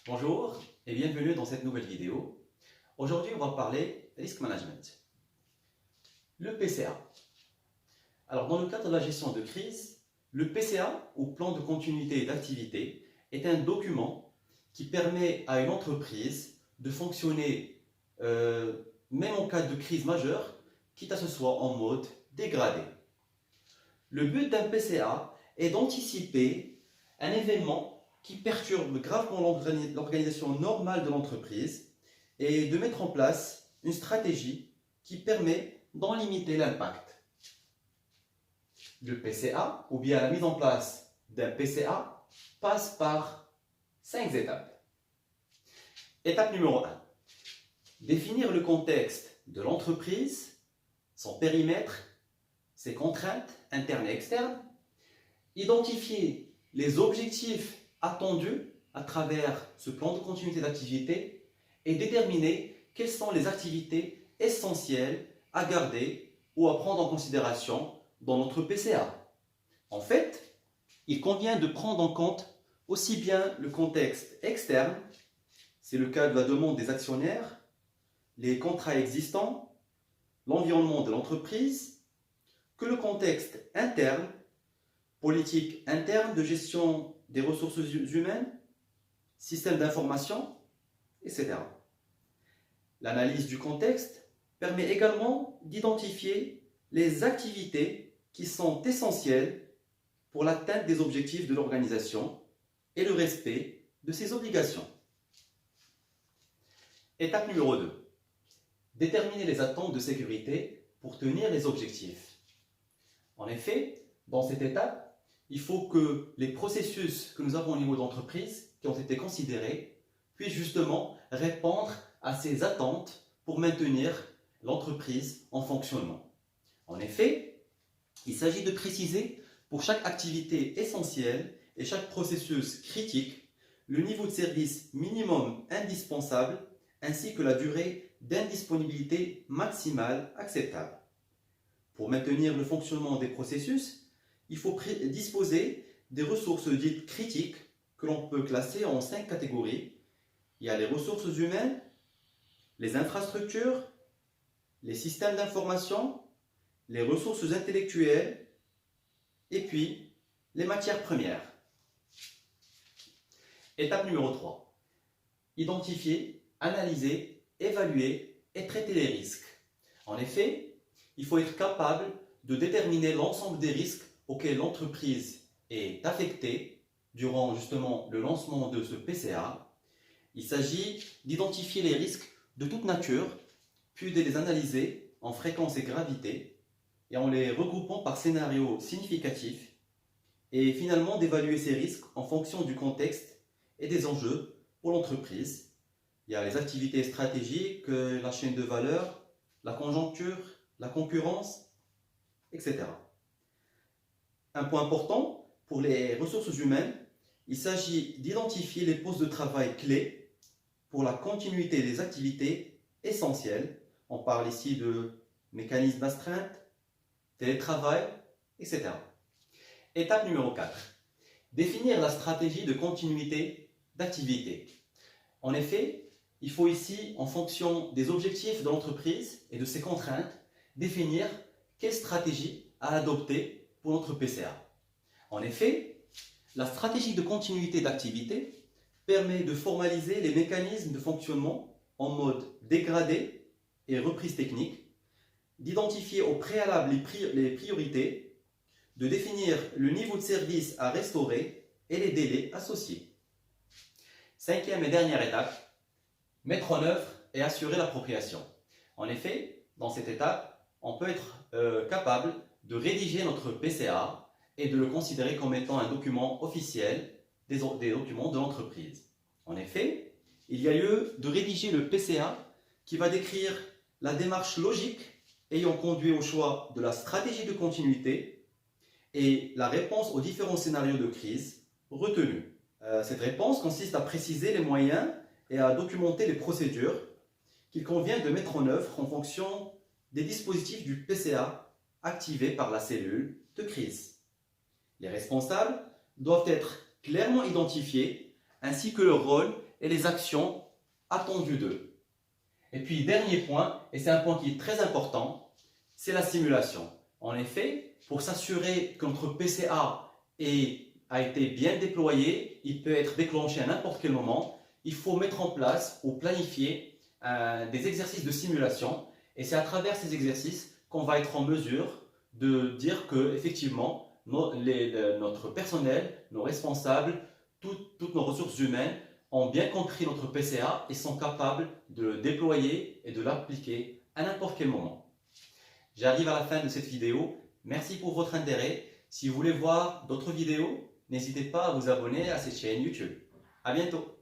Bonjour et bienvenue dans cette nouvelle vidéo. Aujourd'hui, on va parler Risk Management. Le PCA. Alors, dans le cadre de la gestion de crise, le PCA, ou plan de continuité d'activité, est un document qui permet à une entreprise de fonctionner même en cas de crise majeure, quitte à ce soit en mode dégradé. Le but d'un PCA est d'anticiper un événement qui perturbe gravement l'organisation normale de l'entreprise et de mettre en place une stratégie qui permet d'en limiter l'impact. Le PCA, ou bien la mise en place d'un PCA, passe par 5 étapes. Étape numéro 1. Définir le contexte de l'entreprise, son périmètre, ses contraintes internes et externes, identifier les objectifs attendus à travers ce plan de continuité d'activité et déterminer quelles sont les activités essentielles à garder ou à prendre en considération dans notre PCA. En fait, il convient de prendre en compte aussi bien le contexte externe, c'est le cas de la demande des actionnaires, les contrats existants, l'environnement de l'entreprise, que le contexte interne, politique interne de gestion des ressources humaines, système d'information, etc. L'analyse du contexte permet également d'identifier les activités qui sont essentielles pour l'atteinte des objectifs de l'organisation et le respect de ses obligations. Étape numéro 2. Déterminer les attentes de sécurité pour tenir les objectifs. En effet, dans cette étape, il faut que les processus que nous avons au niveau d'entreprise, qui ont été considérés, puissent justement répondre à ces attentes pour maintenir l'entreprise en fonctionnement. En effet, il s'agit de préciser pour chaque activité essentielle et chaque processus critique le niveau de service minimum indispensable ainsi que la durée d'indisponibilité maximale acceptable. Pour maintenir le fonctionnement des processus, il faut disposer des ressources dites critiques que l'on peut classer en 5 catégories. Il y a les ressources humaines, les infrastructures, les systèmes d'information, les ressources intellectuelles et puis les matières premières. Étape numéro 3. Identifier, analyser, évaluer et traiter les risques. En effet, il faut être capable de déterminer l'ensemble des risques auxquels l'entreprise est affectée durant justement le lancement de ce PCA. Il s'agit d'identifier les risques de toute nature, puis de les analyser en fréquence et gravité, et en les regroupant par scénarios significatifs, et finalement d'évaluer ces risques en fonction du contexte et des enjeux pour l'entreprise. Il y a les activités stratégiques, la chaîne de valeur, la conjoncture, la concurrence, etc. Un point important pour les ressources humaines, il s'agit d'identifier les postes de travail clés pour la continuité des activités essentielles. On parle ici de mécanismes d'astreinte, télétravail, etc. Étape numéro 4. Définir la stratégie de continuité d'activité. En effet, il faut ici, en fonction des objectifs de l'entreprise et de ses contraintes, définir quelle stratégie à adopter pour notre PCA. En effet, la stratégie de continuité d'activité permet de formaliser les mécanismes de fonctionnement en mode dégradé et reprise technique, d'identifier au préalable les priorités, de définir le niveau de service à restaurer et les délais associés. 5e et dernière étape, mettre en œuvre et assurer l'appropriation. En effet, dans cette étape, on peut être capable de rédiger notre PCA et de le considérer comme étant un document officiel des documents de l'entreprise. En effet, il y a lieu de rédiger le PCA qui va décrire la démarche logique ayant conduit au choix de la stratégie de continuité et la réponse aux différents scénarios de crise retenus. Cette réponse consiste à préciser les moyens et à documenter les procédures qu'il convient de mettre en œuvre en fonction des dispositifs du PCA activés par la cellule de crise. Les responsables doivent être clairement identifiés ainsi que leur rôle et les actions attendues d'eux. Et puis, dernier point, et c'est un point qui est très important, c'est la simulation. En effet, pour s'assurer que notre PCA a été bien déployé, il peut être déclenché à n'importe quel moment, il faut mettre en place ou planifier des exercices de simulation. Et c'est à travers ces exercices qu'on va être en mesure de dire que, effectivement, notre personnel, nos responsables, toutes nos ressources humaines ont bien compris notre PCA et sont capables de le déployer et de l'appliquer à n'importe quel moment. J'arrive à la fin de cette vidéo. Merci pour votre intérêt. Si vous voulez voir d'autres vidéos, n'hésitez pas à vous abonner à cette chaîne YouTube. À bientôt.